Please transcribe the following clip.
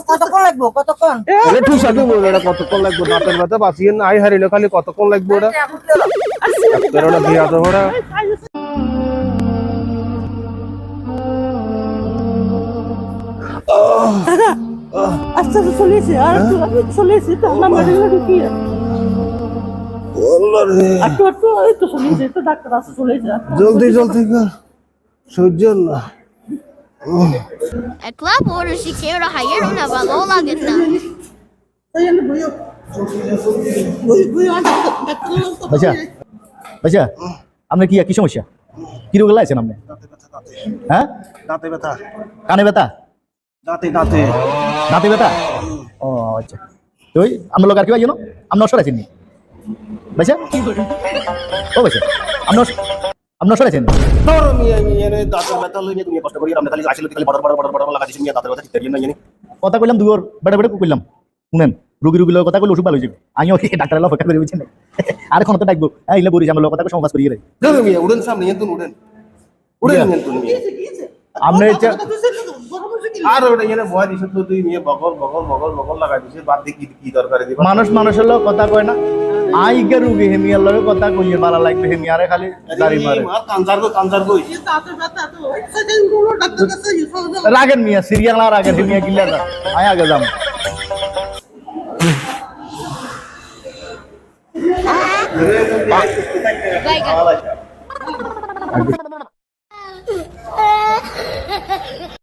কতক্ষণ লাগবো কতক্ষণ কতক্ষণ লাগবে দাঁতের ব্যথা বাঁচিয়ে নাই হারিলে খালি কতক্ষণ লাগবে ওটা ওটা বিয়া তো ওরা আস্তে আস্তে চলেছে আর চলেছে তো আমরা মেডিকেলে ঢুকিয়ে একটু একটু এই তো চলেছে তো ডাক্তার আসতে চলেছে জলদি জলদি কর সহ্য না É claro, por si quiero hallar una balola que está. আচ্ছা আচ্ছা আপনার কি সমস্যা কি রোগ লাগাইছেন আপনি হ্যাঁ দাঁতে ব্যথা কানে ব্যথা দাঁতে দাঁতে দাঁতে ব্যথা ও আচ্ছা তো ওই আমরা লোক আর কি ভাই জানো আপনি অসর আছেন ভাইসা ও ভাইসা আপনি অসর আছেন তোর মিয়া মিয়া দাঁতে ব্যথা লইয়ে তুমি কষ্ট করি আমরা খালি আসলে খালি বড় বড় বড় বড় লাগাইছি মিয়া দাঁতে ব্যথা ঠিক করি না জানি কথা কইলাম দুয়ার বেটা বেটা কইলাম শুনেন রুগীর কথা কইলে ওষুধ ভালো হয়ে যাবে আমিও ডাক্তার এলা অপেক্ষা করে বুঝছেন আর এখন তো ডাকবো এইলে বলি আমার কথা সমাজ করিয়ে রে ধরো মিয়া উড়েন সামনে এন্তুন উড়েন উড়েন এন্তুন মিয়া আপনি আর ওটা এনে ভয় দিছ তো তুই মিয়া বগল বগল বগল বগল লাগাই দিছিস বাদ দি কি দরকার দিবা মানুষের লোক কথা কয় না আইগে রুগী হেমিয়ার লগে কথা কইয়ে ভালো লাগবে হেমিয়ারে খালি দাড়ি মারে কাঞ্জার কই রাগেন মিয়া সিরিয়াল না রাগেন হেমিয়া কিল্লা না আয় আগে যাম Like,